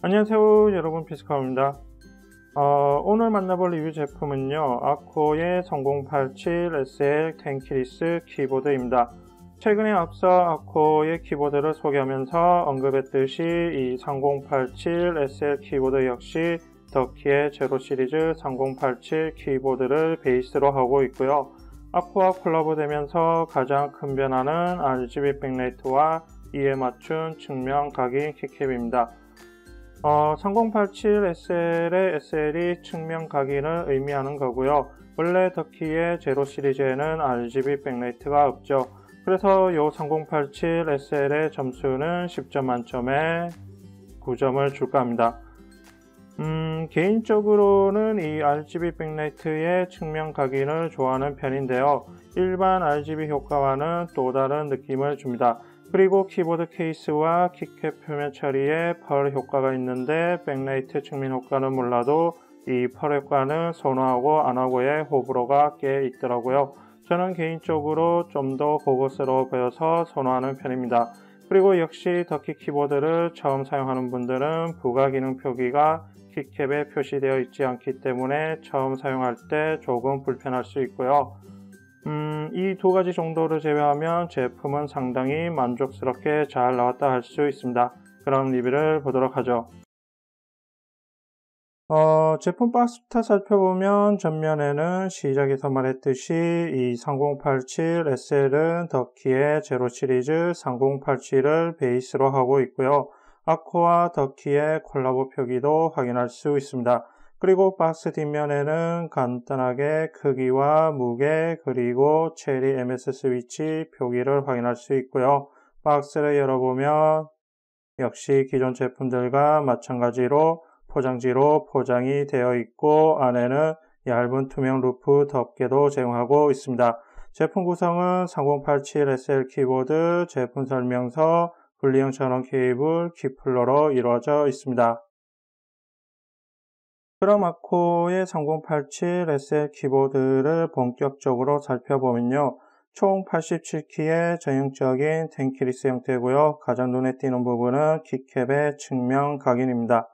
안녕하세요 여러분, 피스카입니다. 오늘 만나볼 리뷰 제품은요, 아코의 3087 SL 텐키리스 키보드입니다. 최근에 앞서 아코의 키보드를 소개하면서 언급했듯이 이 3087 SL 키보드 역시 더키의 제로 시리즈 3087 키보드를 베이스로 하고 있고요. 아코와 콜라보되면서 가장 큰 변화는 RGB 백라이트와 이에 맞춘 측면 각인 키캡입니다. 3087 SL의 SL이 측면 각인을 의미하는 거고요. 원래 더키의 제로 시리즈에는 RGB 백라이트가 없죠. 그래서 이 3087 SL의 점수는 10점 만점에 9점을 줄까 합니다. 개인적으로는 이 RGB 백라이트의 측면 각인을 좋아하는 편인데요. 일반 RGB 효과와는 또 다른 느낌을 줍니다. 그리고 키보드 케이스와 키캡 표면 처리에 펄 효과가 있는데 백라이트 측면 효과는 몰라도 이 펄 효과는 선호하고 안하고의 호불호가 꽤 있더라고요. 저는 개인적으로 좀 더 고급스러워 보여서 선호하는 편입니다. 그리고 역시 더키 키보드를 처음 사용하는 분들은 부가 기능 표기가 키캡에 표시되어 있지 않기 때문에 처음 사용할 때 조금 불편할 수 있고요. 이 두 가지 정도를 제외하면 제품은 상당히 만족스럽게 잘 나왔다 할 수 있습니다. 그럼 리뷰를 보도록 하죠. 제품 박스부터 살펴보면 전면에는 시작에서 말했듯이 이 3087 SL은 더키의 제로 시리즈 3087을 베이스로 하고 있고요. 아코와 더키의 콜라보 표기도 확인할 수 있습니다. 그리고 박스 뒷면에는 간단하게 크기와 무게 그리고 체리 MS 스위치 표기를 확인할 수 있고요. 박스를 열어보면 역시 기존 제품들과 마찬가지로 포장지로 포장이 되어 있고 안에는 얇은 투명 루프 덮개도 제공하고 있습니다. 제품 구성은 3087 SL 키보드, 제품 설명서, 분리형 전원 케이블, 키플러로 이루어져 있습니다. 그럼 아코의 3087 SL 키보드를 본격적으로 살펴보면요. 총 87키의 전형적인 텐키리스 형태고요. 가장 눈에 띄는 부분은 키캡의 측면 각인입니다.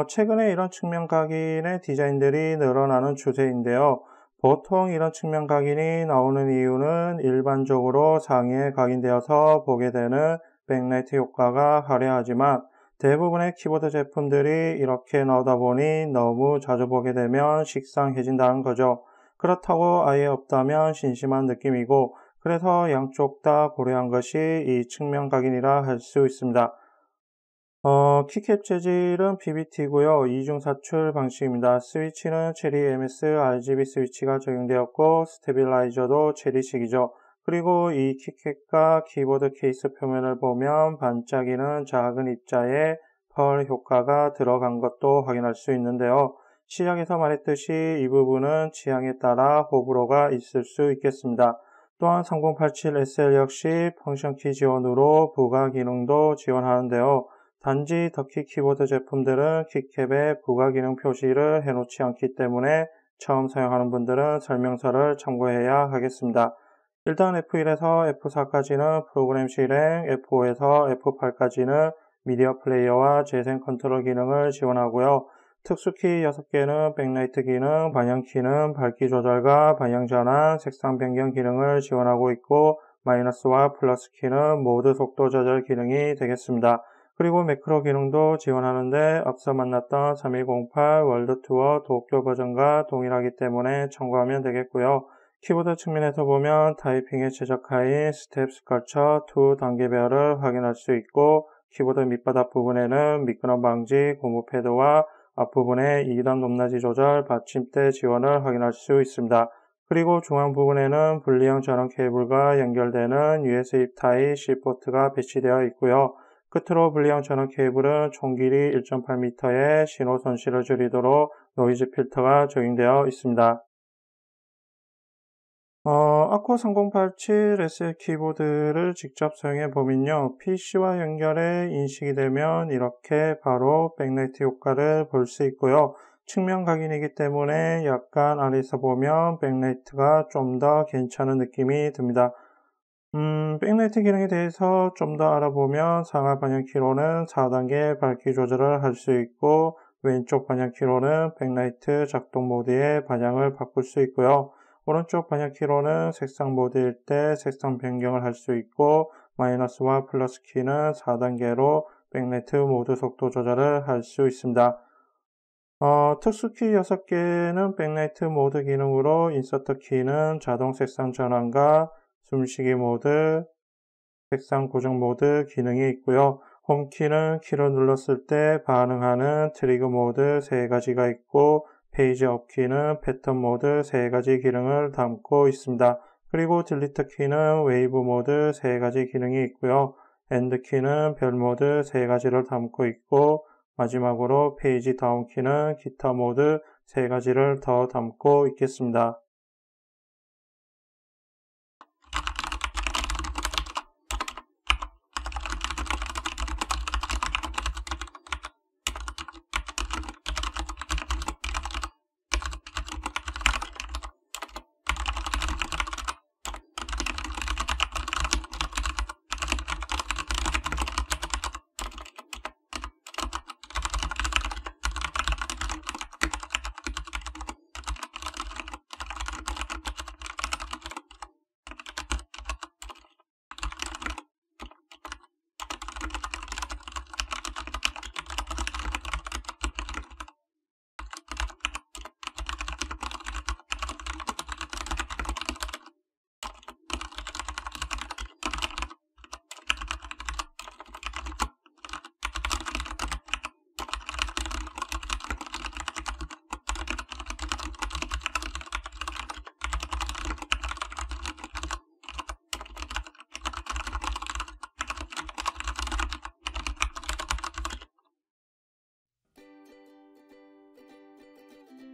최근에 이런 측면 각인의 디자인들이 늘어나는 추세인데요. 보통 이런 측면 각인이 나오는 이유는 일반적으로 상위에 각인되어서 보게 되는 백라이트 효과가 화려하지만 대부분의 키보드 제품들이 이렇게 나오다 보니 너무 자주 보게 되면 식상해진다는 거죠. 그렇다고 아예 없다면 심심한 느낌이고, 그래서 양쪽 다 고려한 것이 이 측면 각인이라 할 수 있습니다. 키캡 재질은 PBT고요. 이중 사출 방식입니다. 스위치는 체리 MS RGB 스위치가 적용되었고 스테빌라이저도 체리식이죠. 그리고 이 키캡과 키보드 케이스 표면을 보면 반짝이는 작은 입자에 펄 효과가 들어간 것도 확인할 수 있는데요. 시작에서 말했듯이 이 부분은 취향에 따라 호불호가 있을 수 있겠습니다. 또한 3087 SL 역시 펑션키 지원으로 부가 기능도 지원하는데요. 단지 더키 키보드 제품들은 키캡에 부가 기능 표시를 해놓지 않기 때문에 처음 사용하는 분들은 설명서를 참고해야 하겠습니다. 일단 F1에서 F4까지는 프로그램 실행, F5에서 F8까지는 미디어 플레이어와 재생 컨트롤 기능을 지원하고요. 특수키 6개는 백라이트 기능, 방향키는 밝기 조절과 방향 전환, 색상 변경 기능을 지원하고 있고 마이너스와 플러스 키는 모드 속도 조절 기능이 되겠습니다. 그리고 매크로 기능도 지원하는데 앞서 만났던 3108 월드투어 도쿄 버전과 동일하기 때문에 참고하면 되겠고요. 키보드 측면에서 보면 타이핑에 최적화인 스텝 스컬처 2 단계별을 확인할 수 있고 키보드 밑바닥 부분에는 미끄럼 방지 고무 패드와 앞부분에 2단 높낮이 조절 받침대 지원을 확인할 수 있습니다. 그리고 중앙 부분에는 분리형 전원 케이블과 연결되는 USB 타입C 포트가 배치되어 있고요. 끝으로 분리형 전원 케이블은 총 길이 1.8m의 신호 손실을 줄이도록 노이즈 필터가 적용되어 있습니다. 아코 3087 SL 키보드를 직접 사용해 보면요. PC와 연결해 인식이 되면 이렇게 바로 백라이트 효과를 볼 수 있고요. 측면 각인이기 때문에 약간 아래에서 보면 백라이트가 좀 더 괜찮은 느낌이 듭니다. 백라이트 기능에 대해서 좀 더 알아보면 상하 방향 키로는 4단계 밝기 조절을 할 수 있고 왼쪽 방향 키로는 백라이트 작동 모드의 방향을 바꿀 수 있고요. 오른쪽 방향 키로는 색상 모드일 때 색상 변경을 할 수 있고 마이너스와 플러스 키는 4단계로 백라이트 모드 속도 조절을 할 수 있습니다. 특수키 6개는 백라이트 모드 기능으로 인서트 키는 자동 색상 전환과 숨쉬기 모드, 색상 고정 모드 기능이 있고요. 홈키는 키를 눌렀을 때 반응하는 트리거 모드 3가지가 있고 페이지 업키는 패턴 모드 3가지 기능을 담고 있습니다. 그리고 딜리트 키는 웨이브 모드 3가지 기능이 있고요. 엔드 키는 별 모드 3가지를 담고 있고 마지막으로 페이지 다운 키는 기타 모드 3가지를 더 담고 있겠습니다.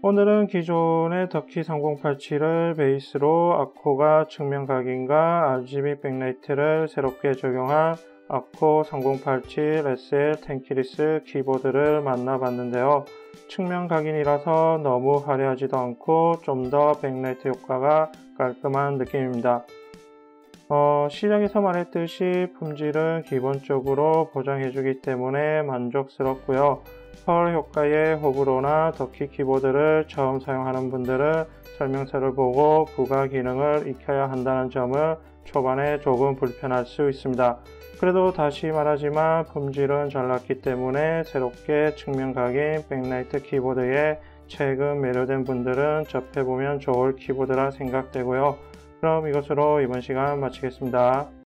오늘은 기존의 더키 3087을 베이스로 아코가 측면 각인과 RGB 백라이트를 새롭게 적용한 아코 3087 SL 텐키리스 키보드를 만나봤는데요. 측면 각인이라서 너무 화려하지도 않고 좀 더 백라이트 효과가 깔끔한 느낌입니다. 시작에서 말했듯이 품질은 기본적으로 보장해주기 때문에 만족스럽고요. 펄 효과의 호불호나 더키 키보드를 처음 사용하는 분들은 설명서를 보고 부가 기능을 익혀야 한다는 점은 초반에 조금 불편할 수 있습니다. 그래도 다시 말하지만 품질은 잘 났기 때문에 새롭게 측면 각인 백라이트 키보드에 최근 매료된 분들은 접해보면 좋을 키보드라 생각되고요. 그럼 이것으로 이번 시간 마치겠습니다.